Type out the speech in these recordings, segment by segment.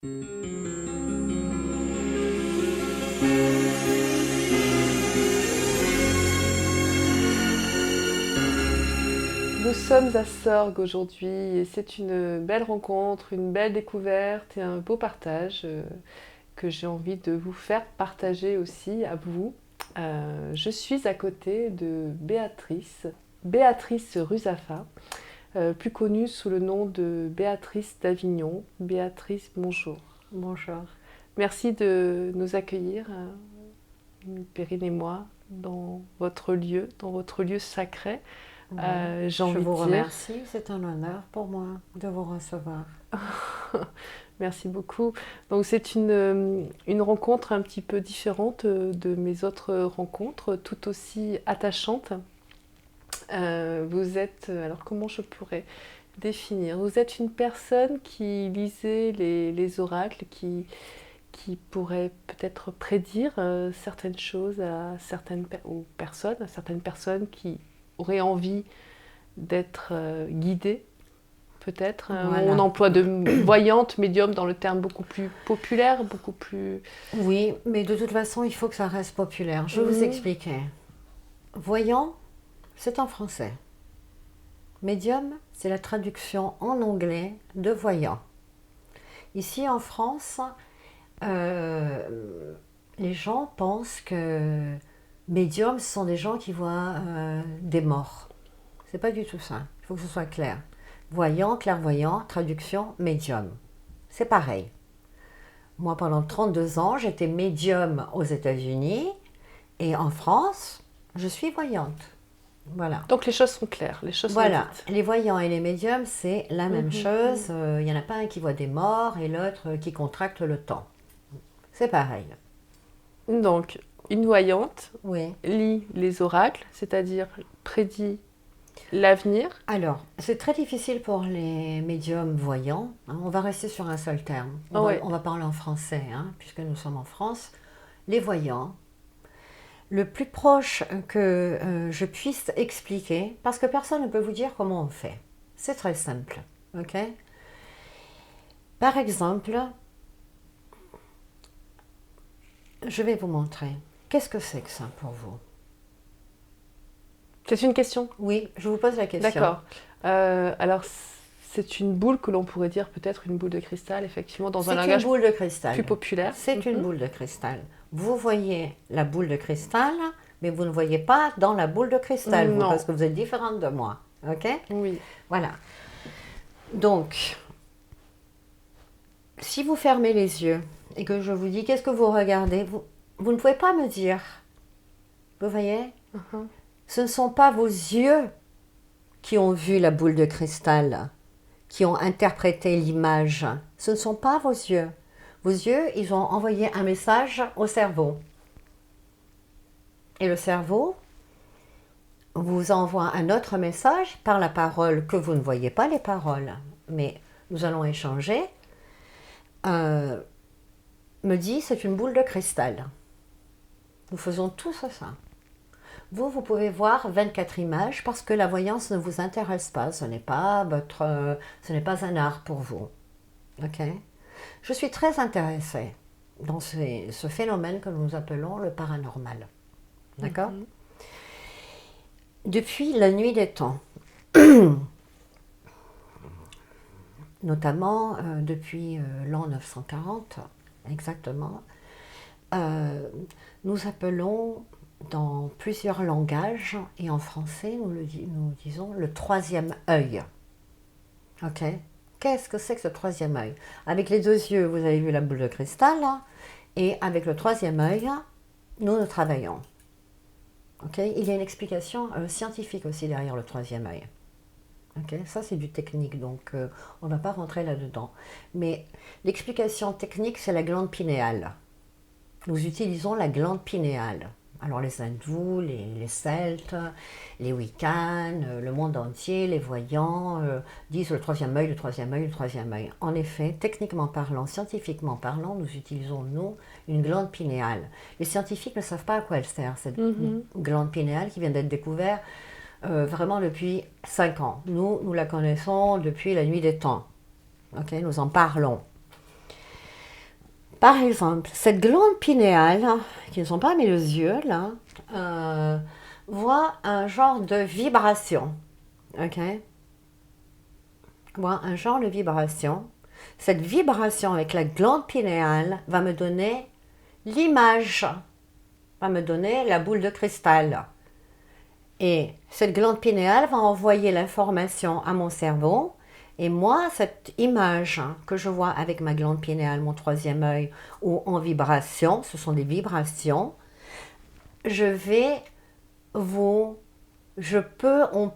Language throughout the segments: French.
Nous sommes à Sorgues aujourd'hui et c'est une belle rencontre, une belle découverte et un beau partage que j'ai envie de vous faire partager aussi à vous. Je suis à côté de Béatrice Ruzafa, plus connue sous le nom de Béatrice d'Avignon. Béatrice, bonjour. Bonjour. Merci de nous accueillir, Perrine et moi, dans votre lieu sacré. J'ai Je envie vous de dire. remercie, c'est un honneur pour moi de vous recevoir. Merci beaucoup. Donc c'est une rencontre un petit peu différente de mes autres rencontres, tout aussi attachante. Vous êtes, alors comment je pourrais définir? Vous êtes une personne qui lisait les oracles, qui pourrait peut-être prédire certaines choses aux personnes, à certaines personnes qui auraient envie d'être guidées. Peut-être. Voilà. On emploie de voyante, médium dans le terme beaucoup plus populaire, beaucoup plus... Oui, mais de toute façon, il faut que ça reste populaire. Je vais vous expliquer. Voyant, c'est en français. Médium, c'est la traduction en anglais de voyant. Ici en France, les gens pensent que médiums, ce sont des gens qui voient des morts. C'est pas du tout ça. Il faut que ce soit clair. Voyant, clairvoyant, traduction, médium. C'est pareil. Moi, pendant 32 ans, j'étais médium aux États-Unis et en France, je suis voyante. Voilà. Donc les choses sont claires, les choses sont Voilà. dites. Les voyants et les médiums, c'est la même chose. Il n'y en a pas un qui voit des morts et l'autre qui contracte le temps. C'est pareil. Donc, une voyante Oui. lit les oracles, c'est-à-dire prédit l'avenir. Alors, c'est très difficile pour les médiums voyants. On va rester sur un seul terme. On va parler en français, puisque nous sommes en France. Les voyants, le plus proche que je puisse expliquer, parce que personne ne peut vous dire comment on fait. C'est très simple, ok? Par exemple, je vais vous montrer. Qu'est-ce que c'est que ça pour vous? C'est une question? Oui, je vous pose la question. D'accord. Alors, c'est une boule que l'on pourrait dire peut-être une boule de cristal, effectivement, dans un langage boule de cristal. plus populaire. C'est une boule de cristal. Vous voyez la boule de cristal, mais vous ne voyez pas dans la boule de cristal, vous, parce que vous êtes différente de moi. Ok? Oui. Voilà. Donc, si vous fermez les yeux et que je vous dis qu'est-ce que vous regardez, vous ne pouvez pas me dire. Vous voyez? Ce ne sont pas vos yeux qui ont vu la boule de cristal, qui ont interprété l'image. Ce ne sont pas vos yeux. Vos yeux, ils ont envoyé un message au cerveau. Et le cerveau vous envoie un autre message par la parole, que vous ne voyez pas les paroles, mais nous allons échanger. Me dit, c'est une boule de cristal. Nous faisons tous ça. Vous pouvez voir 24 images parce que la voyance ne vous intéresse pas. Ce n'est pas un art pour vous. Ok? Je suis très intéressée dans ce phénomène que nous appelons le paranormal. D'accord? Depuis la nuit des temps, notamment depuis l'an 940, exactement, nous appelons dans plusieurs langages, et en français, nous disons le troisième œil. Ok? Qu'est-ce que c'est que ce troisième œil? Avec les deux yeux, vous avez vu la boule de cristal, et avec le troisième œil, nous travaillons. Ok? Il y a une explication scientifique aussi derrière le troisième œil. Ok? Ça, c'est du technique, donc on ne va pas rentrer là-dedans. Mais l'explication technique, c'est la glande pinéale. Nous utilisons la glande pinéale. Alors les hindous, les celtes, les wiccans, le monde entier, les voyants disent le troisième œil, le troisième œil, le troisième œil. En effet, techniquement parlant, scientifiquement parlant, nous utilisons, nous, une glande pinéale. Les scientifiques ne savent pas à quoi elle sert, cette glande pinéale qui vient d'être découverte vraiment depuis 5 ans. Nous la connaissons depuis la nuit des temps. Okay, nous en parlons. Par exemple, cette glande pinéale, qui ne sont pas mes yeux là, voit un genre de vibration. Ok? Voit un genre de vibration. Cette vibration avec la glande pinéale va me donner l'image, va me donner la boule de cristal. Et cette glande pinéale va envoyer l'information à mon cerveau. Et moi, cette image que je vois avec ma glande pinéale, mon troisième œil, ou en vibration, ce sont des vibrations, on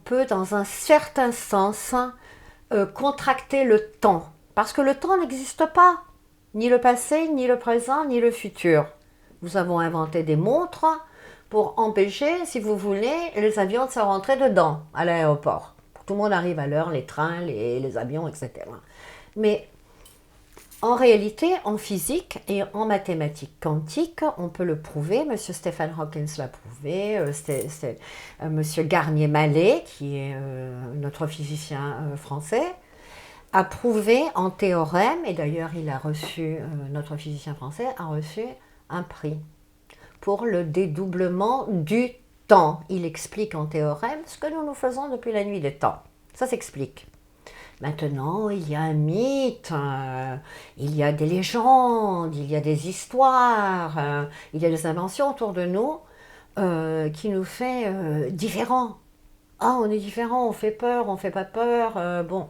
peut dans un certain sens contracter le temps. Parce que le temps n'existe pas, ni le passé, ni le présent, ni le futur. Nous avons inventé des montres pour empêcher, si vous voulez, les avions de se rentrer dedans à l'aéroport. Tout le monde arrive à l'heure, les trains, les avions, etc. Mais en réalité, en physique et en mathématiques quantiques, on peut le prouver. Monsieur Stephen Hawking l'a prouvé. Monsieur Garnier-Mallet, qui est notre physicien français, a prouvé en théorème, et d'ailleurs il a reçu, notre physicien français a reçu un prix pour le dédoublement du temps. Il explique en théorème ce que nous faisons depuis la nuit des temps. Ça s'explique. Maintenant, il y a un mythe, il y a des légendes, il y a des histoires, il y a des inventions autour de nous qui nous fait différents. Ah, on est différent, on fait peur, on fait pas peur. Bon,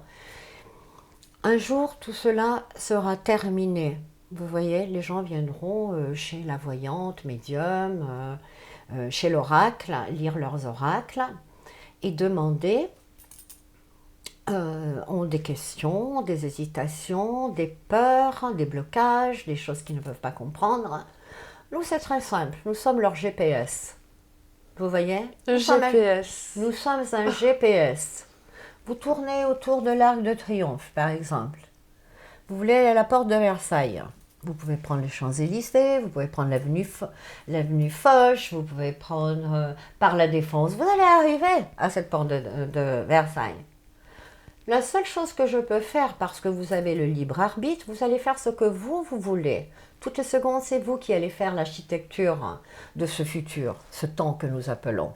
un jour, tout cela sera terminé. Vous voyez, les gens viendront chez la voyante, médium, chez l'oracle, lire leurs oracles et demander, ont des questions, des hésitations, des peurs, des blocages, des choses qu'ils ne peuvent pas comprendre. Nous, c'est très simple, nous sommes leur GPS. Vous voyez? Le GPS. Nous sommes un GPS. Vous tournez autour de l'Arc de Triomphe, par exemple. Vous voulez aller à la porte de Versailles. Vous pouvez prendre les Champs-Élysées, vous pouvez prendre l'avenue Foch, vous pouvez prendre par la Défense. Vous allez arriver à cette porte de Versailles. La seule chose que je peux faire, parce que vous avez le libre arbitre, vous allez faire ce que vous voulez. Toutes les secondes, c'est vous qui allez faire l'architecture de ce futur, ce temps que nous appelons.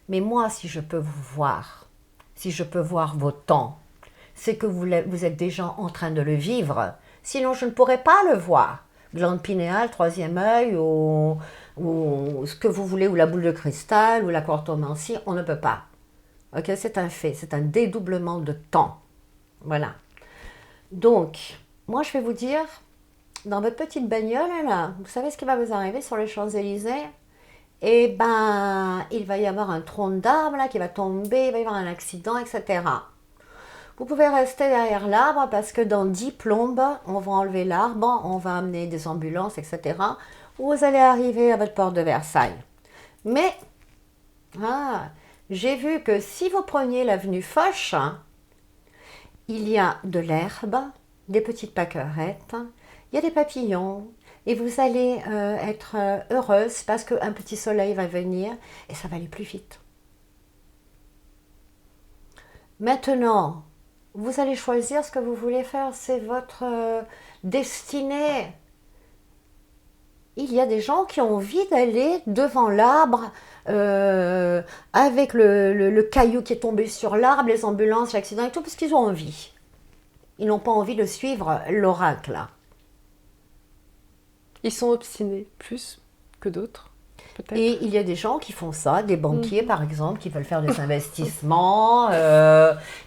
Mais moi, si je peux vous voir, si je peux voir vos temps, c'est que vous êtes déjà en train de le vivre. Sinon, je ne pourrais pas le voir. Glande pinéale, troisième œil, ou ce que vous voulez, ou la boule de cristal, ou la quartomancie, on ne peut pas. Ok, c'est un fait, c'est un dédoublement de temps. Voilà. Donc, moi, je vais vous dire, dans votre petite bagnole, là, vous savez ce qui va vous arriver sur les Champs-Élysées? Eh ben, il va y avoir un tronc d'arbre là qui va tomber, il va y avoir un accident, etc. Vous pouvez rester derrière l'arbre parce que dans 10 plombes, on va enlever l'arbre, on va amener des ambulances, etc. Vous allez arriver à votre porte de Versailles. Mais, j'ai vu que si vous preniez l'avenue Foch, il y a de l'herbe, des petites pâquerettes, il y a des papillons, et vous allez être heureuse parce qu'un petit soleil va venir et ça va aller plus vite. Maintenant, vous allez choisir ce que vous voulez faire, c'est votre destinée. Il y a des gens qui ont envie d'aller devant l'arbre avec le caillou qui est tombé sur l'arbre, les ambulances, l'accident et tout, parce qu'ils ont envie. Ils n'ont pas envie de suivre l'oracle. Ils sont obstinés plus que d'autres, peut-être. Et il y a des gens qui font ça, des banquiers par exemple, qui veulent faire des investissements,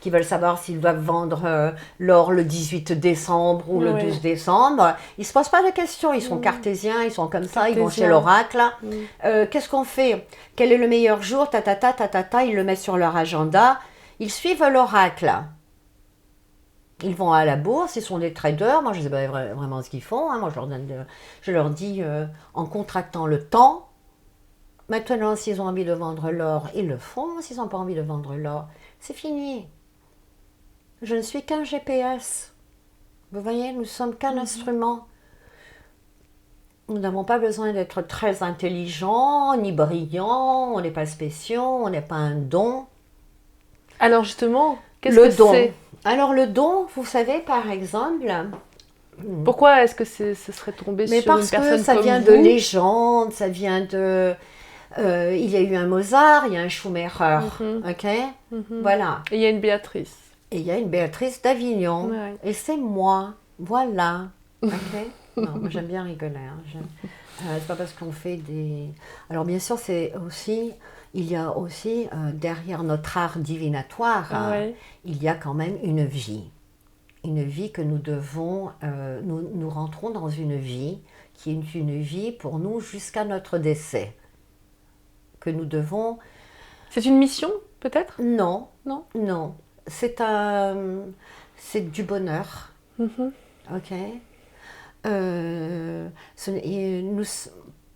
qui veulent savoir s'ils doivent vendre l'or le 18 décembre ou le 12 décembre. Ils ne se posent pas de questions, ils sont cartésiens, ils sont comme ça, ils vont chez l'oracle. Qu'est-ce qu'on fait? Quel est le meilleur jour? Ils le mettent sur leur agenda. Ils suivent l'oracle. Ils vont à la bourse, ils sont des traders. Moi, je ne sais pas vraiment ce qu'ils font. Moi, je leur dis, en contractant le temps, maintenant, s'ils ont envie de vendre l'or, ils le font. S'ils n'ont pas envie de vendre l'or, c'est fini. Je ne suis qu'un GPS. Vous voyez, nous ne sommes qu'un instrument. Nous n'avons pas besoin d'être très intelligents, ni brillants. On n'est pas spéciaux, on n'est pas un don. Alors justement, qu'est-ce que c'est ? Alors le don, vous savez, par exemple, Pourquoi est-ce que ce serait tombé Mais sur une parce que personne ça comme vient vous? de légendes, ça vient de... il y a eu un Mozart, il y a un Schumacher, ok? Voilà. Et il y a une Béatrice. Et il y a une Béatrice d'Avignon. Ouais. Et c'est moi. Voilà. Ok? Non, moi j'aime bien rigoler. Hein. C'est pas parce qu'on fait des... Alors bien sûr, c'est aussi... Il y a aussi, derrière notre art divinatoire, Ouais. il y a quand même une vie. Une vie que nous devons... nous rentrons dans une vie qui est une vie pour nous jusqu'à notre décès. Que nous devons... C'est une mission, peut-être? Non, Non. non. C'est du bonheur. Ok.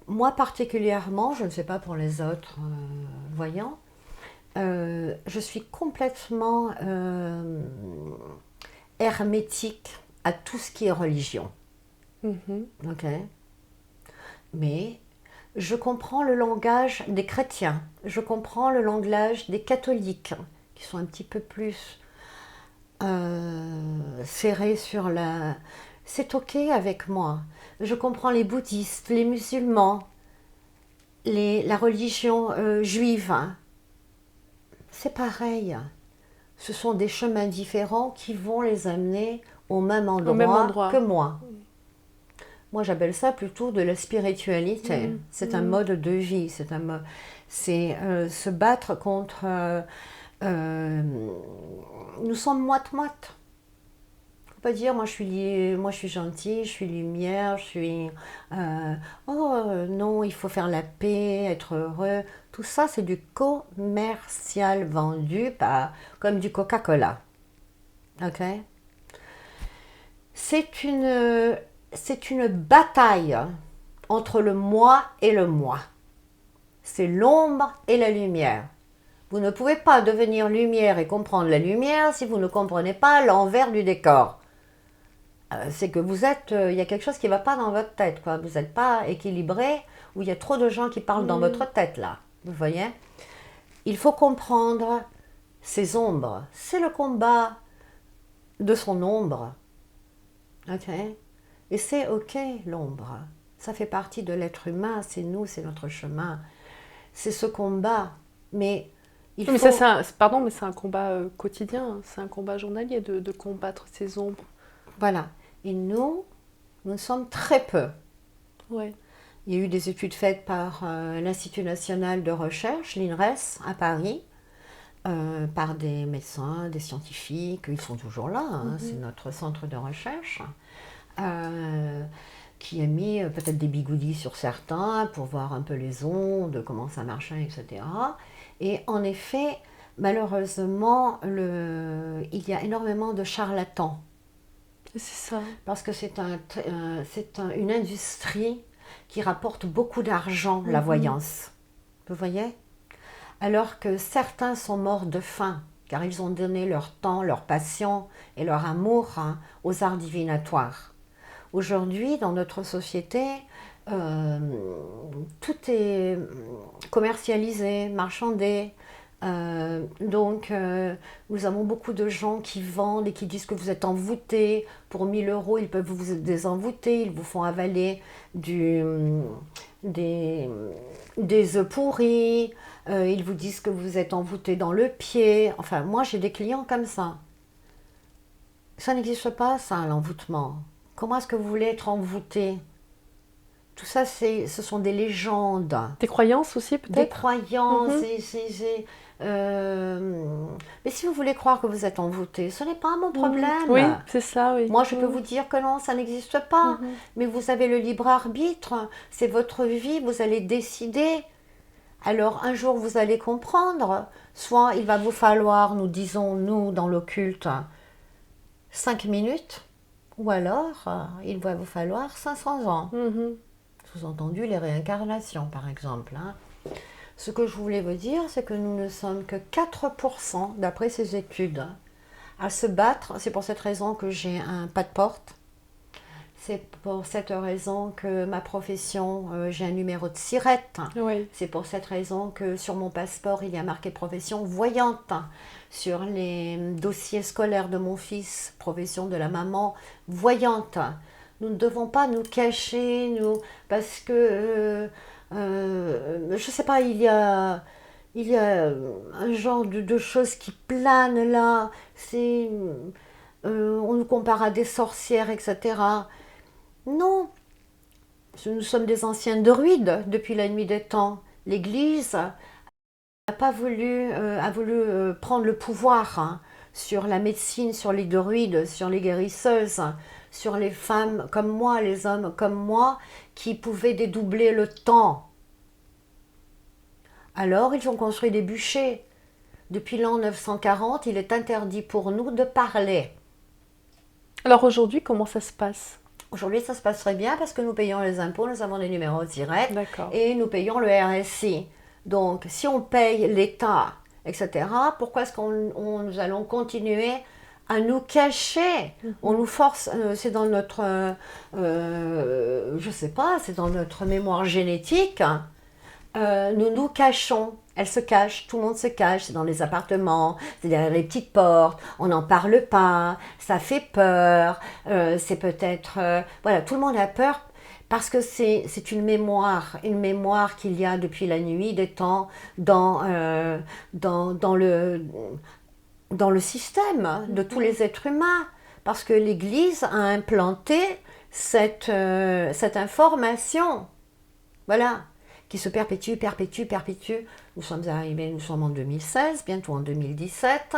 Moi particulièrement, je ne sais pas pour les autres voyants, je suis complètement hermétique à tout ce qui est religion. Ok. Mais je comprends le langage des chrétiens, je comprends le langage des catholiques, qui sont un petit peu plus serrés sur la... C'est ok avec moi. Je comprends les bouddhistes, les musulmans, la religion juive. C'est pareil. Ce sont des chemins différents qui vont les amener au même endroit que moi. Moi, j'appelle ça plutôt de la spiritualité. C'est un mode de vie. C'est se battre contre... nous sommes moite-moite. Pas dire moi je suis gentil, je suis lumière, je suis non, il faut faire la paix, être heureux. Tout ça c'est du commercial vendu comme du Coca-Cola. Ok. C'est une bataille entre le moi et le moi. C'est l'ombre et la lumière. Vous ne pouvez pas devenir lumière et comprendre la lumière si vous ne comprenez pas l'envers du décor. C'est que il y a quelque chose qui ne va pas dans votre tête, quoi. Vous n'êtes pas équilibré, ou il y a trop de gens qui parlent dans votre tête, là. Vous voyez? Il faut comprendre ces ombres. C'est le combat de son ombre. Ok? Et c'est ok, l'ombre. Ça fait partie de l'être humain, c'est nous, c'est notre chemin. C'est ce combat. Mais il faut... Mais ça, pardon, mais c'est un combat quotidien, c'est un combat journalier de combattre ces ombres. Voilà. Et nous sommes très peu. Ouais. Il y a eu des études faites par l'Institut national de recherche, l'INRES, à Paris, par des médecins, des scientifiques, ils sont toujours là, hein, c'est notre centre de recherche, qui a mis peut-être des bigoudis sur certains pour voir un peu les ondes, comment ça marchait, etc. Et en effet, malheureusement, il y a énormément de charlatans. C'est ça. Parce que c'est une industrie qui rapporte beaucoup d'argent, la voyance. Vous voyez? Alors que certains sont morts de faim, car ils ont donné leur temps, leur passion et leur amour aux arts divinatoires. Aujourd'hui, dans notre société, tout est commercialisé, marchandé. Donc, nous avons beaucoup de gens qui vendent et qui disent que vous êtes envoûtés. Pour 1 000 €, ils peuvent vous désenvoûter. Ils vous font avaler des œufs pourris. Ils vous disent que vous êtes envoûté dans le pied. Enfin, moi, j'ai des clients comme ça. Ça n'existe pas, ça, l'envoûtement. Comment est-ce que vous voulez être envoûté? Tout ça, ce sont des légendes. Des croyances aussi, peut-être? Des croyances. Mais si vous voulez croire que vous êtes envoûté, ce n'est pas mon problème. Oui, c'est ça, oui. Moi, je peux vous dire que non, ça n'existe pas. Mais vous avez le libre arbitre. C'est votre vie, vous allez décider. Alors, un jour, vous allez comprendre. Soit il va vous falloir, nous disons, nous, dans l'occulte, 5 minutes. Ou alors, il va vous falloir 500 ans. Sous-entendu, les réincarnations, par exemple. Ce que je voulais vous dire, c'est que nous ne sommes que 4%, d'après ces études, à se battre. C'est pour cette raison que j'ai un pas de porte. C'est pour cette raison que ma profession, j'ai un numéro de SIRET. Oui. C'est pour cette raison que sur mon passeport, il y a marqué profession voyante. Sur les dossiers scolaires de mon fils, profession de la maman voyante. Nous ne devons pas nous cacher, parce que, je ne sais pas, il y a un genre de choses qui planent là. On nous compare à des sorcières, etc. Non, nous sommes des anciens druides depuis la nuit des temps. L'Église n'a pas voulu, a voulu prendre le pouvoir, hein, sur la médecine, sur les druides, sur les guérisseuses, sur les femmes comme moi, les hommes comme moi, qui pouvaient dédoubler le temps. Alors, ils ont construit des bûchers. Depuis l'an 940, il est interdit pour nous de parler. Alors aujourd'hui, comment ça se passe? Aujourd'hui, ça se passe très bien parce que nous payons les impôts, nous avons des numéros directs D'accord. et nous payons le RSI. Donc, si on paye l'État, etc., pourquoi est-ce nous allons continuer à nous cacher? On nous force, c'est dans notre, je sais pas, c'est dans notre mémoire génétique. Nous nous cachons. Elle se cache, tout le monde se cache, c'est dans les appartements, c'est derrière les petites portes, on n'en parle pas, ça fait peur, c'est peut-être... voilà, tout le monde a peur parce que c'est une mémoire qu'il y a depuis la nuit des temps dans le système de tous les êtres humains. Parce que l'Église a implanté cette information. Voilà. Qui se perpétue. Nous sommes en 2016, bientôt en 2017,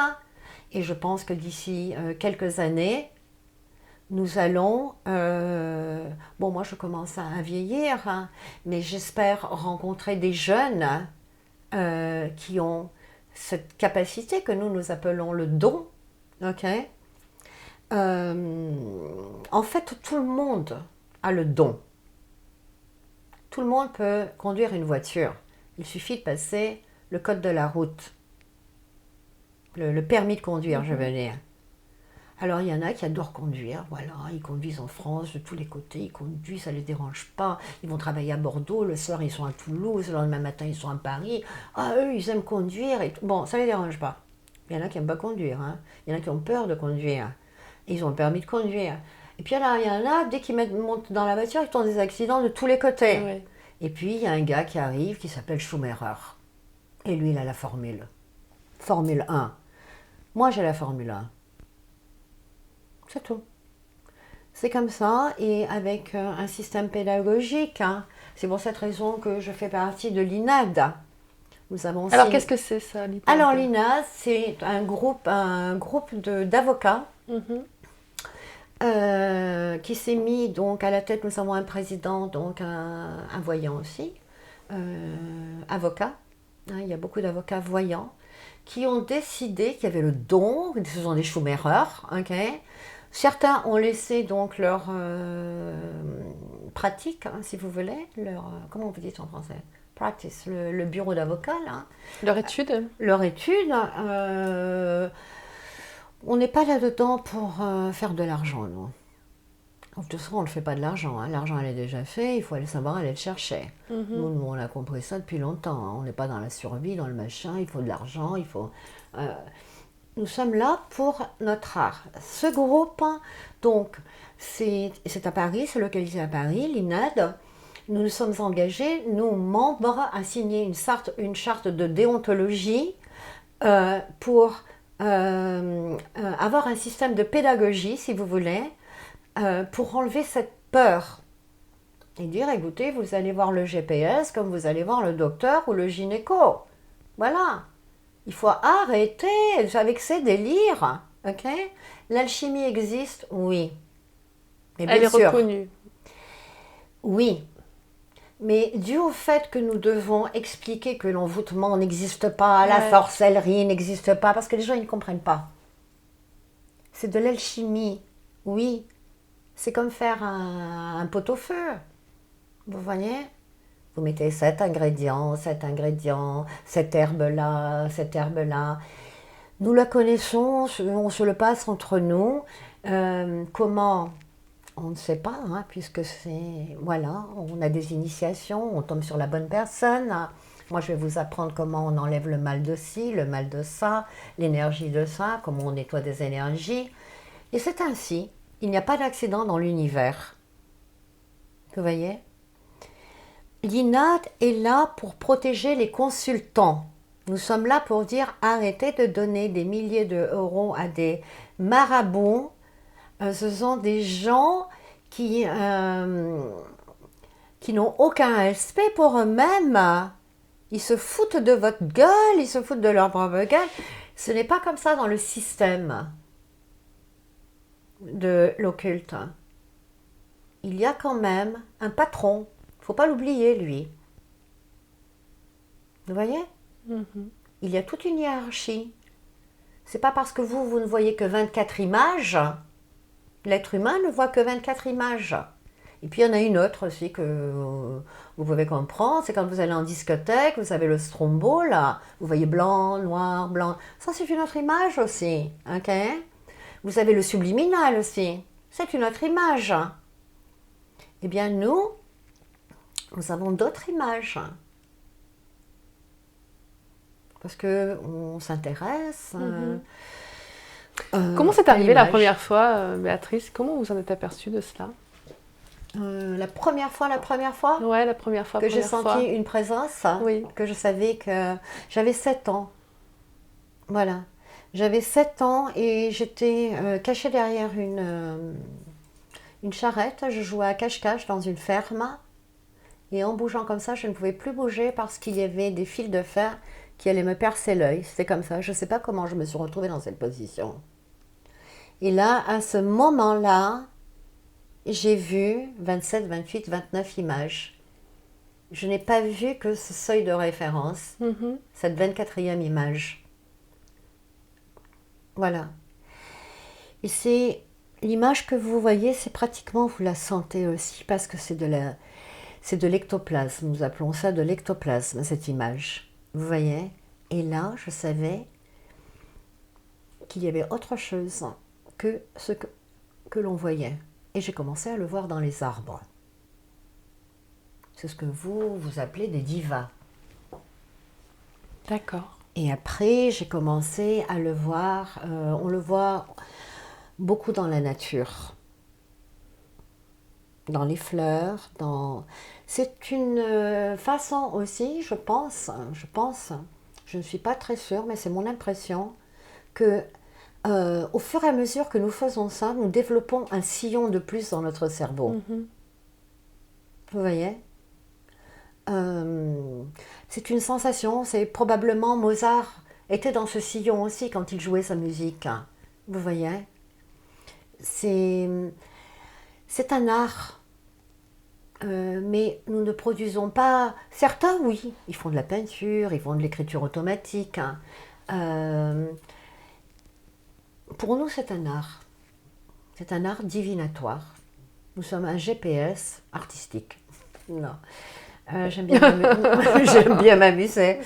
et je pense que d'ici quelques années, nous allons... bon, moi je commence à vieillir, hein, mais j'espère rencontrer des jeunes qui ont cette capacité que nous appelons le don, ok. En fait, tout le monde a le don. Tout le monde peut conduire une voiture. Il suffit de passer le code de la route. Le permis de conduire, je veux dire. Alors, il y en a qui adorent conduire. Voilà, ils conduisent en France de tous les côtés. Ils conduisent, ça ne les dérange pas. Ils vont travailler à Bordeaux. Le soir, ils sont à Toulouse. Le lendemain matin, ils sont à Paris. Ah, eux, ils aiment conduire. Et tout. Bon, ça ne les dérange pas. Il y en a qui n'aiment pas conduire, hein. Il y en a qui ont peur de conduire. Ils ont le permis de conduire. Et puis là, il y en a, dès qu'ils montent dans la voiture, ils ont des accidents de tous les côtés. Oui. Et puis, il y a un gars qui arrive qui s'appelle Schumacher. Et lui, il a la Formule. Formule 1. Moi, j'ai la Formule 1. C'est tout. C'est comme ça, et avec un système pédagogique, hein. C'est pour cette raison que je fais partie de l'INAD. Nous avons Alors, qu'est-ce que c'est ça, l'INAD? Alors, l'INAD, c'est un groupe d'avocats qui s'est mis donc à la tête. Nous avons un président, donc un voyant aussi, avocat. Hein, il y a beaucoup d'avocats voyants qui ont décidé qu'il y avait le don. Ce sont des Schumacher, ok. Certains ont laissé donc leur pratique, hein, si vous voulez, comment vous dites en français? Practice, le bureau d'avocat, là. Leur étude? Leur étude. On n'est pas là-dedans pour faire de l'argent, non. De toute façon, on ne fait pas de l'argent. Hein. L'argent, elle est déjà fait, il faut aller savoir aller le chercher. Nous, on a compris ça depuis longtemps. Hein. On n'est pas dans la survie, dans le machin, il faut de l'argent, il faut... Nous sommes là pour notre art. Ce groupe, donc, c'est à Paris, c'est localisé à Paris, l'INAD. Nous nous sommes engagés, nous, membres, à signer une charte de déontologie pour avoir un système de pédagogie, si vous voulez, pour enlever cette peur. Et dire, écoutez, vous allez voir le GPS comme vous allez voir le docteur ou le gynéco. Voilà. Il faut arrêter avec ces délires. Ok. L'alchimie existe, oui. Mais elle est reconnue. Oui. Mais dû au fait que nous devons expliquer que l'envoûtement n'existe pas, la sorcellerie n'existe pas, parce que les gens ils ne comprennent pas. C'est de l'alchimie, oui. C'est comme faire un pot-au-feu. Vous voyez? Vous mettez cet ingrédient, cette herbe-là, cette herbe-là. Nous la connaissons, on se le passe entre nous. Comment On ne sait pas, hein, puisque c'est... Voilà, on a des initiations, on tombe sur la bonne personne. Moi, je vais vous apprendre comment on enlève le mal de ci, le mal de ça, l'énergie de ça, comment on nettoie des énergies. Et c'est ainsi. Il n'y a pas d'accident dans l'univers. Vous voyez? L'INAD est là pour protéger les consultants. Nous sommes là pour dire arrêtez de donner des milliers d'euros à des marabouts. Ce sont des gens qui n'ont aucun respect pour eux-mêmes. Ils se foutent de votre gueule, ils se foutent de leur propre gueule. Ce n'est pas comme ça dans le système de l'occulte. Il y a quand même un patron. Il ne faut pas l'oublier, lui. Vous voyez? Il y a toute une hiérarchie. C'est pas parce que vous ne voyez que 24 images, l'être humain ne voit que 24 images. Et puis il y en a une autre aussi que vous pouvez comprendre, c'est quand vous allez en discothèque, vous avez le strombo là, vous voyez blanc, noir, blanc. Ça c'est une autre image aussi, ok? Vous avez le subliminal aussi, c'est une autre image. Eh bien nous avons d'autres images. Parce qu'on s'intéresse. Comment c'est arrivé la première fois, Béatrice? Comment vous en êtes aperçue de cela? La première fois Ouais, la première fois. que j'ai senti une présence, oui. que je savais que j'avais 7 ans. Voilà. J'avais 7 ans et j'étais cachée derrière une charrette. Je jouais à cache-cache dans une ferme. Et en bougeant comme ça, je ne pouvais plus bouger parce qu'il y avait des fils de fer qui allaient me percer l'œil. C'était comme ça. Je ne sais pas comment je me suis retrouvée dans cette position. Et là, à ce moment-là, j'ai vu 27, 28, 29 images. Je n'ai pas vu que ce seuil de référence, cette 24e image. Voilà. Et c'est l'image que vous voyez, c'est pratiquement, vous la sentez aussi, parce que c'est de l'ectoplasme. Nous appelons ça de l'ectoplasme, cette image. Vous voyez? Et là, je savais qu'il y avait autre chose que ce que l'on voyait. Et j'ai commencé à le voir dans les arbres. C'est ce que vous appelez des divas. D'accord. Et après, j'ai commencé à le voir, on le voit beaucoup dans la nature, dans les fleurs, C'est une façon aussi, je pense, je ne suis pas très sûre, mais c'est mon impression, que au fur et à mesure que nous faisons ça, nous développons un sillon de plus dans notre cerveau. Vous voyez? C'est une sensation, c'est probablement Mozart était dans ce sillon aussi quand il jouait sa musique. Vous voyez? C'est un art, mais nous ne produisons pas... Certains, oui, ils font de la peinture, ils font de l'écriture automatique. Pour nous, c'est un art. C'est un art divinatoire. Nous sommes un GPS artistique. Non. J'aime bien m'amuser.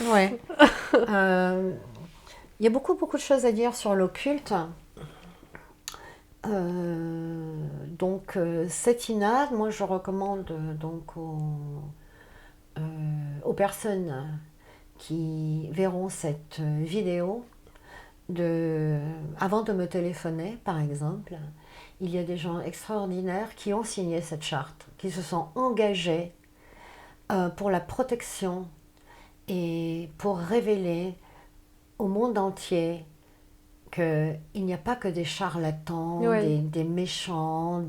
Ouais. Il y a beaucoup de choses à dire sur l'occulte. Donc, cette INAD, moi je recommande donc aux personnes qui verront cette vidéo, avant de me téléphoner par exemple, il y a des gens extraordinaires qui ont signé cette charte, qui se sont engagés pour la protection et pour révéler au monde entier qu'il n'y a pas que des charlatans, des méchants,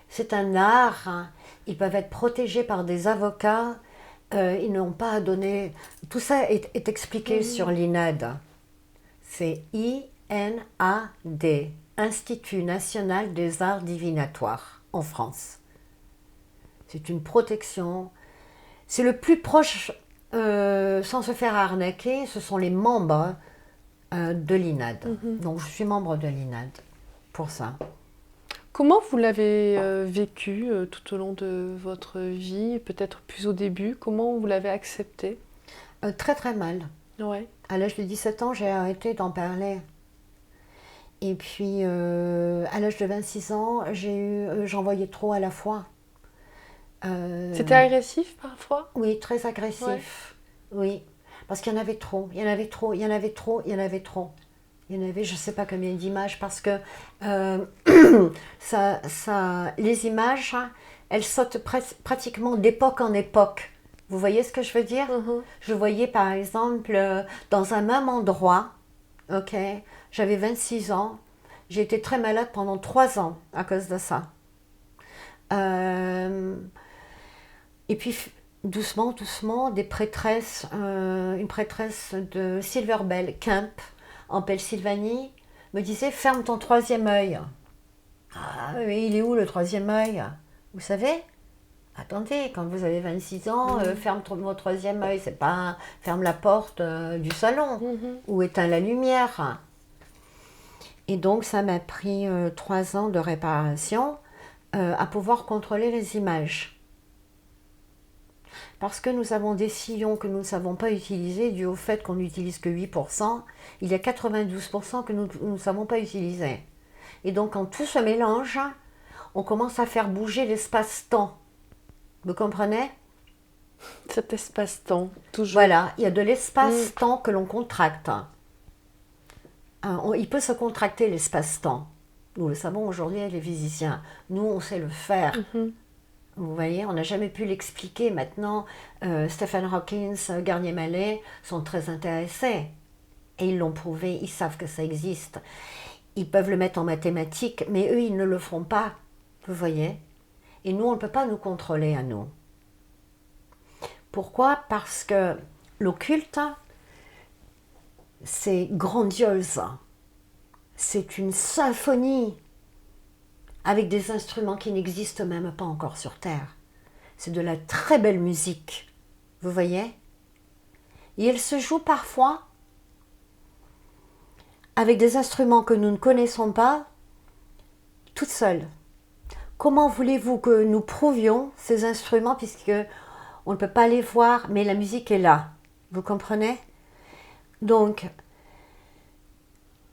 c'est un art, hein. Ils peuvent être protégés par des avocats, ils n'ont pas à donner... Tout ça est expliqué sur l'INAD. C'est INAD, Institut National des Arts Divinatoires, en France. C'est une protection... C'est le plus proche, sans se faire arnaquer, ce sont les membres de l'INAD. Donc je suis membre de l'INAD pour ça. Comment vous l'avez vécu tout au long de votre vie, peut-être plus au début? Comment vous l'avez accepté? Très très mal. Ouais. À l'âge de 17 ans, j'ai arrêté d'en parler. Et puis, à l'âge de 26 ans, j'en voyais trop à la fois. C'était agressif parfois? Oui, très Ouais. agressif. Oui, parce qu'il y en avait trop, il y en avait trop, il y en avait trop, il y en avait trop. Il y en avait, je ne sais pas combien d'images, parce que euh, les images, elles sautent pratiquement d'époque en époque. Vous voyez ce que je veux dire? Mhm. Je voyais par exemple dans un même endroit, ok, j'avais 26 ans, j'ai été très malade pendant 3 ans à cause de ça. Euh, et puis doucement, doucement, des prêtresses, une prêtresse de Silver Bell Camp en Pennsylvanie me disait ferme ton troisième œil. Ah, mais il est où le troisième œil? Vous savez? Attendez, quand vous avez 26 ans, Mhm. ferme mon troisième œil, c'est pas ferme la porte du salon Mhm. ou éteins la lumière. Et donc ça m'a pris 3 ans de réparation à pouvoir contrôler les images. Parce que nous avons des sillons que nous ne savons pas utiliser, dû au fait qu'on n'utilise que 8%, il y a 92% que nous ne savons pas utiliser. Et donc quand tout se mélange, on commence à faire bouger l'espace-temps. Vous comprenez? Cet espace-temps, toujours. Voilà, il y a de Mm. l'espace-temps que l'on contracte. Il peut se contracter l'espace-temps. Nous le savons aujourd'hui avec les physiciens. Nous, on sait le faire. Mhm. Vous voyez, on n'a jamais pu l'expliquer. Maintenant, Stephen Hawking, Garnier Mallet sont très intéressés. Et ils l'ont prouvé, ils savent que ça existe. Ils peuvent le mettre en mathématiques, mais eux, ils ne le feront pas. Vous voyez? Et nous, on ne peut pas nous contrôler à nous. Pourquoi? Parce que l'occulte, c'est grandiose. C'est une symphonie avec des instruments qui n'existent même pas encore sur Terre. C'est de la très belle musique. Vous voyez? Et elle se joue parfois avec des instruments que nous ne connaissons pas, toute seule. Comment voulez-vous que nous prouvions ces instruments puisque on ne peut pas les voir, mais la musique est là. Vous comprenez? Donc,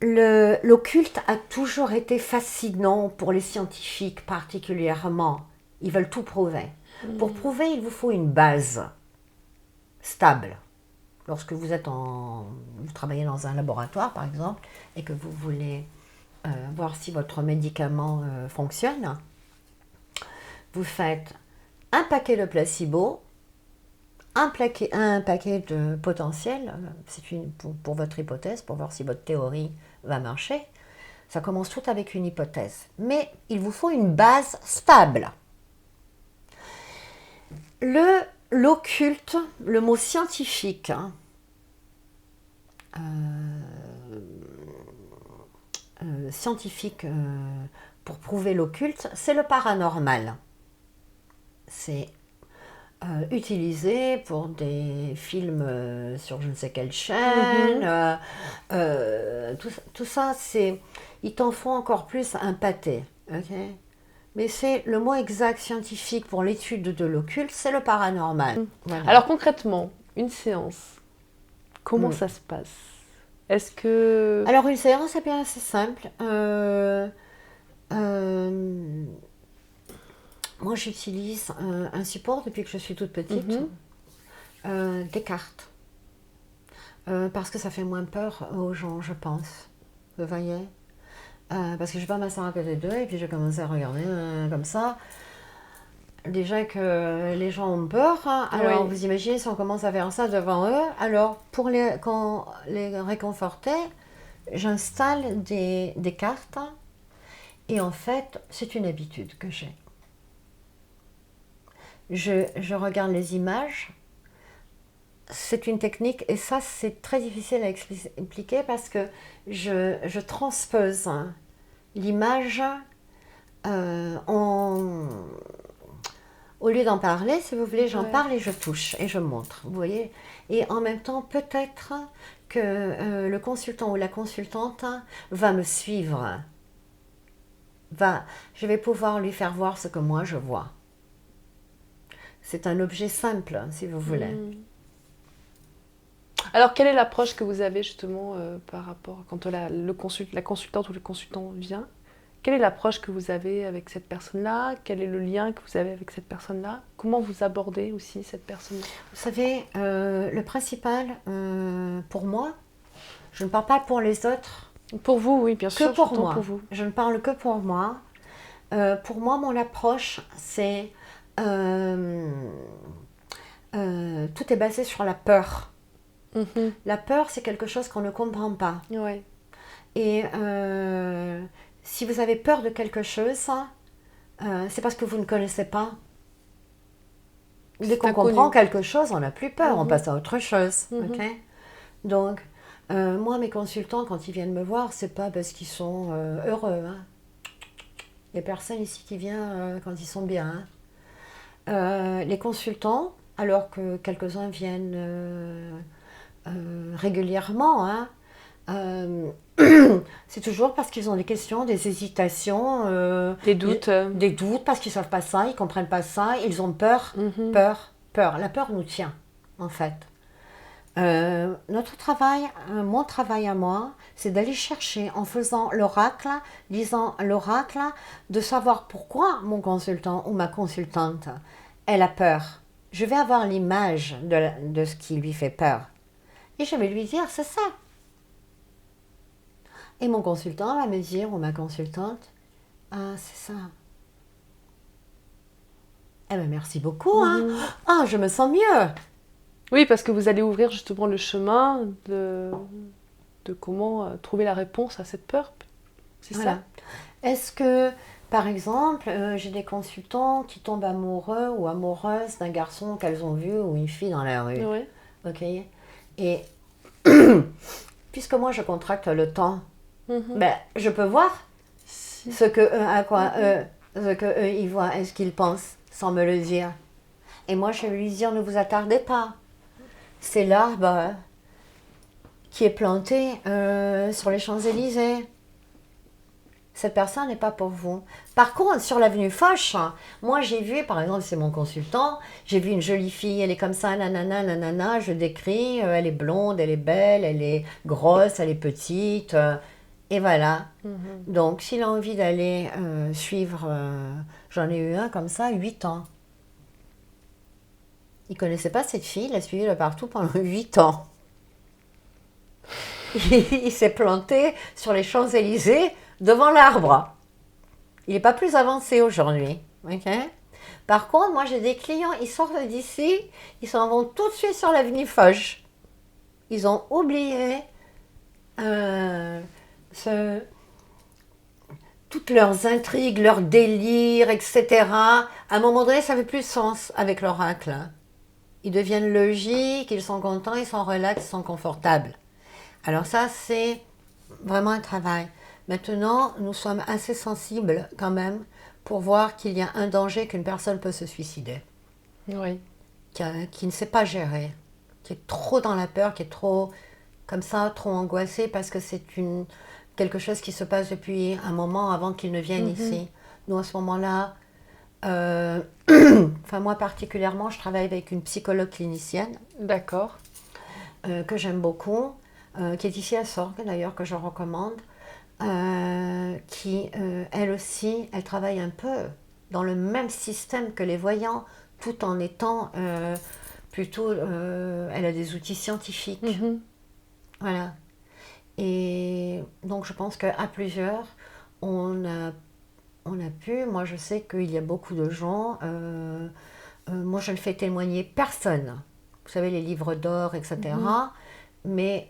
l'occulte a toujours été fascinant pour les scientifiques particulièrement. Ils veulent tout prouver. Pour prouver, il vous faut une base stable. Lorsque vous travaillez dans un laboratoire, par exemple, et que vous voulez voir si votre médicament fonctionne, vous faites un paquet de placebo, un paquet de potentiel, pour votre hypothèse, pour voir si votre théorie va marcher. Ça commence tout avec une hypothèse. Mais il vous faut une base stable. L'occulte, le mot scientifique, hein, scientifique pour prouver l'occulte, c'est le paranormal. C'est utilisé pour des films sur je ne sais quelle chaîne. Mhm. Tout ça, ils t'en font encore plus un pâté. Okay, mais c'est le mot exact scientifique pour l'étude de l'occulte, c'est le paranormal. Voilà. Alors concrètement, une séance, comment Mm. ça se passe? Est-ce que... Alors une séance, c'est bien assez simple. Euh, Moi, j'utilise un support depuis que je suis toute petite, Mhm. des cartes. Parce que ça fait moins peur aux gens, je pense. Vous voyez? Parce que je vais pas m'asseoir à côté d'eux et puis je commence à regarder comme ça. Déjà que les gens ont peur, hein. Alors Oui. vous imaginez si on commence à faire ça devant eux. Alors pour les réconforter, j'installe des cartes et en fait c'est une habitude que j'ai. Je regarde les images. C'est une technique et ça c'est très difficile à expliquer parce que je transpose l'image au lieu d'en parler, si vous voulez, j'en Ouais. parle et je touche et je montre, vous voyez. Et en même temps, peut-être que le consultant ou la consultante va me suivre. Je vais pouvoir lui faire voir ce que moi je vois. C'est un objet simple, si vous voulez. Mm. Alors, quelle est l'approche que vous avez justement par rapport quand la consultante ou le consultant vient? Quelle est l'approche que vous avez avec cette personne-là? Quel est le lien que vous avez avec cette personne-là? Comment vous abordez aussi cette personne-là? Vous savez, le principal pour moi, je ne parle pas pour les autres, Pour vous, oui, bien que sûr, pour j'entends pour moi. vous. Je ne parle que pour moi. Pour moi, mon approche, c'est tout est basé sur la peur. Mhm. La peur, c'est quelque chose qu'on ne comprend pas. Ouais. Et si vous avez peur de quelque chose, c'est parce que vous ne connaissez pas. Dès C'est qu'on inconnu. comprend quelque chose, on n'a plus peur, on Mhm. passe à autre chose. Mhm. Ok. Donc, moi, mes consultants, quand ils viennent me voir, c'est pas parce qu'ils sont heureux. Hein. Il n'y a personne ici qui vient quand ils sont bien. Hein. Les consultants, alors que quelques-uns viennent régulièrement, hein, euh, c'est toujours parce qu'ils ont des questions, des hésitations, Des doutes. des doutes, parce qu'ils ne savent pas ça, ils ne comprennent pas ça, ils ont peur, Mhm. peur, peur. La peur nous tient, en fait. Notre travail, mon travail à moi, c'est d'aller chercher en faisant l'oracle, lisant l'oracle, de savoir pourquoi mon consultant ou ma consultante, elle a peur. Je vais avoir l'image de ce qui lui fait peur. Et je vais lui dire, c'est ça. Et mon consultant va me dire, ou ma consultante, ah, c'est ça. Eh bien, merci beaucoup, hein. Mhm. Ah, je me sens mieux. Oui, parce que vous allez ouvrir justement le chemin de comment trouver la réponse à cette peur. C'est Voilà. ça? Est-ce que, par exemple, j'ai des consultants qui tombent amoureux ou amoureuses d'un garçon qu'elles ont vu ou une fille dans la rue. Ouais. Ok. Et puisque moi je contracte le temps, Mhm. ben, je peux voir Si. ce que ce que eux ils voient et ce qu'ils pensent sans me le dire. Et moi je vais lui dire ne vous attardez pas. C'est l'arbre qui est planté sur les Champs-Élysées. Cette personne n'est pas pour vous. Par contre, sur l'avenue Foch, moi j'ai vu, par exemple, c'est mon consultant, j'ai vu une jolie fille, elle est comme ça, nanana, nanana, je décris, elle est blonde, elle est belle, elle est grosse, elle est petite, et voilà. Mhm. Donc, s'il a envie d'aller suivre, j'en ai eu un comme ça, 8 ans. Il ne connaissait pas cette fille, il a suivi de partout pendant 8 ans. Il s'est planté sur les Champs-Élysées devant l'arbre. Il n'est pas plus avancé aujourd'hui. Okay. Par contre, moi j'ai des clients, ils sortent d'ici, ils s'en vont tout de suite sur l'avenue Foch. Ils ont oublié ce, toutes leurs intrigues, leurs délires, etc. À un moment donné, ça fait plus sens avec l'oracle. Ils deviennent logiques, ils sont contents, ils sont relax, ils sont confortables. Alors ça, c'est vraiment un travail. Maintenant, nous sommes assez sensibles quand même pour voir qu'il y a un danger qu'une personne peut se suicider, Oui. qui ne sait pas gérer, qui est trop dans la peur, qui est trop comme ça, trop angoissé parce que c'est quelque chose qui se passe depuis un moment avant qu'il ne vienne Mhm. ici. Nous, à ce moment-là, enfin moi particulièrement, je travaille avec une psychologue clinicienne D'accord. que j'aime beaucoup, qui est ici à Sorgues d'ailleurs, que je recommande, qui, elle aussi, elle travaille un peu dans le même système que les voyants, tout en étant plutôt, elle a des outils scientifiques. Mhm. Voilà. Et donc je pense qu'à plusieurs, on a pu, moi je sais qu'il y a beaucoup de gens, moi je ne fais témoigner personne, vous savez les livres d'or, etc. Mhm. Mais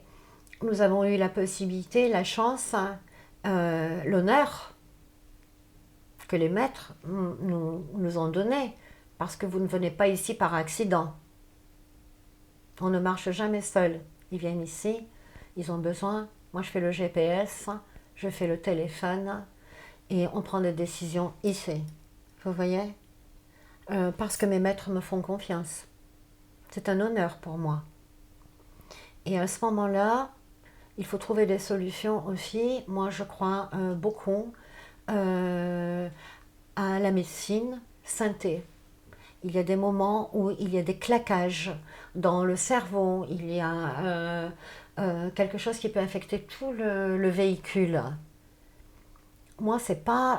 nous avons eu la possibilité, la chance, l'honneur que les maîtres nous ont donné, parce que vous ne venez pas ici par accident. On ne marche jamais seul. Ils viennent ici, ils ont besoin. Moi, je fais le GPS, je fais le téléphone, et on prend des décisions ici. Vous voyez parce que mes maîtres me font confiance. C'est un honneur pour moi. Et à ce moment-là, il faut trouver des solutions aussi. Moi, je crois beaucoup à la médecine synthé. il y a des moments où il y a des claquages dans le cerveau, il y a quelque chose qui peut affecter tout le véhicule. Moi, c'est pas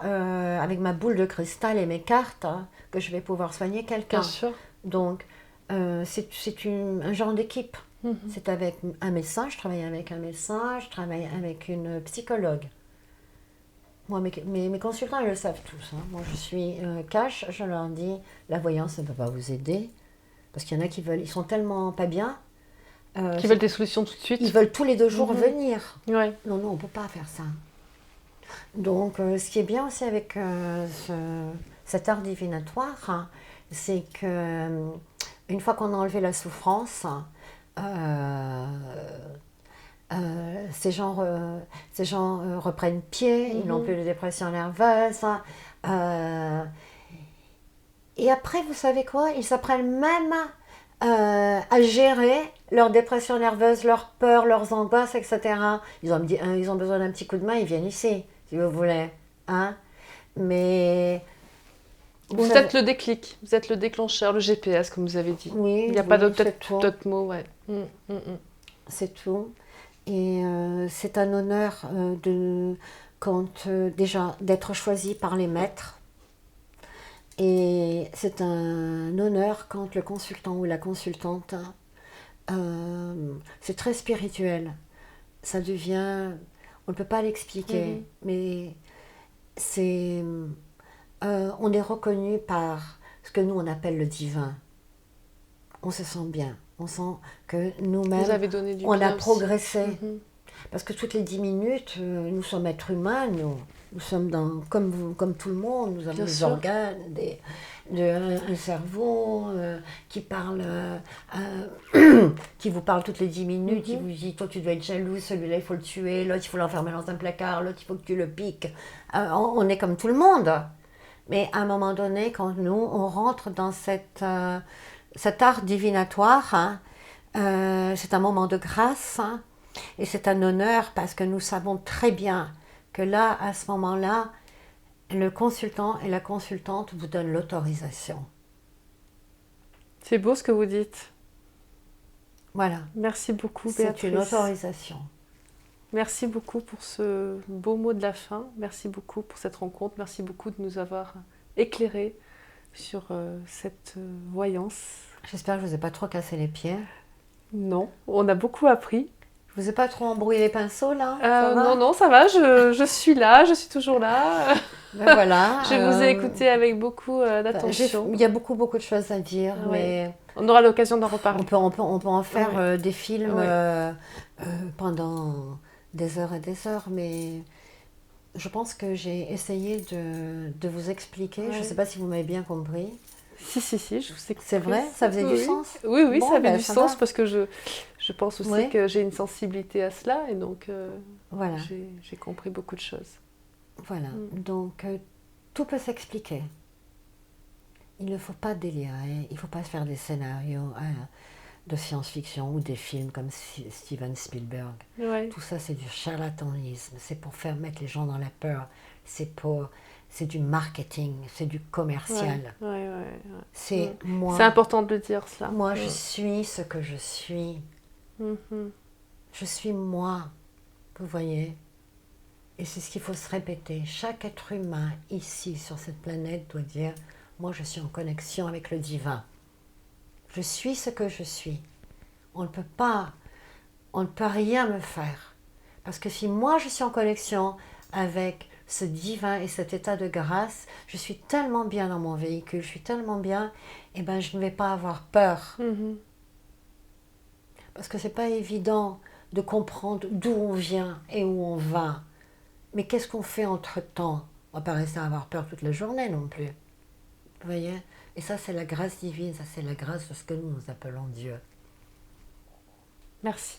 avec ma boule de cristal et mes cartes que je vais pouvoir soigner Bien quelqu'un. sûr. Donc, c'est un genre d'équipe. Mhm. C'est avec un médecin, je travaille avec un médecin, je travaille avec une psychologue. Moi, mes consultants, ils le savent tous. Hein. Moi, je suis cash, je leur dis, la voyance ne peut pas vous aider. Parce qu'il y en a qui veulent, ils sont tellement pas bien. Qui veulent des solutions tout de suite. Ils veulent tous les 2 jours Mhm. venir. Ouais. Non, non, on ne peut pas faire ça. Donc, ce qui est bien aussi avec cet art divinatoire, hein, c'est que une fois qu'on a enlevé la souffrance, ces gens reprennent pied, ils n'ont plus de dépression nerveuse. Et après, vous savez quoi? Ils s'apprennent même à gérer leur dépression nerveuse, leurs peurs, leurs angoisses, etc. Ils ont besoin d'un petit coup de main, ils viennent ici, si vous voulez. Hein? Mais Vous savez, êtes le déclic, vous êtes le déclencheur, le GPS, comme vous avez dit. oui, Il n'y a pas oui, d'autres mots, ouais. C'est tout. Et c'est un honneur déjà d'être choisi par les maîtres. Et c'est un honneur quand le consultant ou la consultante, c'est très spirituel. Ça devient, on ne peut pas l'expliquer, mais on est reconnu par ce que nous on appelle le divin. On se sent bien, on sent que nous-mêmes, on a progressé. Parce que toutes les 10 minutes, nous sommes êtres humains, nous sommes comme tout le monde, nous avons Bien des sûr. organes, un cerveau qui parle, qui vous parle toutes les 10 minutes, qui vous dit, toi tu dois être jaloux, celui-là il faut le tuer, l'autre il faut l'enfermer dans un placard, l'autre il faut que tu le piques. On est comme tout le monde. Mais à un moment donné, quand on rentre dans cet art divinatoire, hein, c'est un moment de grâce, hein, et c'est un honneur parce que nous savons très bien que là, à ce moment-là, le consultant et la consultante vous donnent l'autorisation. C'est beau ce que vous dites. Voilà. Merci beaucoup, C'est Béatrice. une autorisation. Merci beaucoup pour ce beau mot de la fin. Merci beaucoup pour cette rencontre. Merci beaucoup de nous avoir éclairés sur cette voyance. J'espère que je ne vous ai pas trop cassé les pieds. Non, on a beaucoup appris. Je vous ai pas trop embrouillé les pinceaux là? Ça va? Non, ça va, je suis là, je suis toujours là. Ben voilà. Je vous ai écouté avec beaucoup d'attention. Il y a beaucoup de choses à dire, mais on aura l'occasion d'en reparler. On peut en faire des films pendant des heures et des heures, mais je pense que j'ai essayé de vous expliquer. Je ne sais pas si vous m'avez bien compris. Si, je vous ai compris. C'est vrai? Ça faisait du sens? Oui, ça avait du sens parce que je pense aussi que j'ai une sensibilité à cela et donc voilà. j'ai compris beaucoup de choses. Voilà, donc tout peut s'expliquer. Il ne faut pas délirer, il ne faut pas se faire des scénarios de science-fiction ou des films comme Steven Spielberg. Ouais. Tout ça, c'est du charlatanisme, c'est pour faire mettre les gens dans la peur, c'est du marketing, c'est du commercial. Ouais. C'est moi. C'est important de le dire, cela. Moi, je suis ce que je suis. Je suis moi, vous voyez. Et c'est ce qu'il faut se répéter. Chaque être humain ici, sur cette planète, doit dire « Moi, je suis en connexion avec le divin. Je suis ce que je suis. On ne peut rien me faire. Parce que si moi, je suis en connexion avec ce divin et cet état de grâce, je suis tellement bien dans mon véhicule, je suis tellement bien, et ben je ne vais pas avoir peur. Parce que c'est pas évident de comprendre d'où on vient et où on va. Mais qu'est-ce qu'on fait entre-temps? On ne va pas rester à avoir peur toute la journée non plus. Vous voyez? Et ça, c'est la grâce divine, ça, c'est la grâce de ce que nous appelons Dieu. Merci.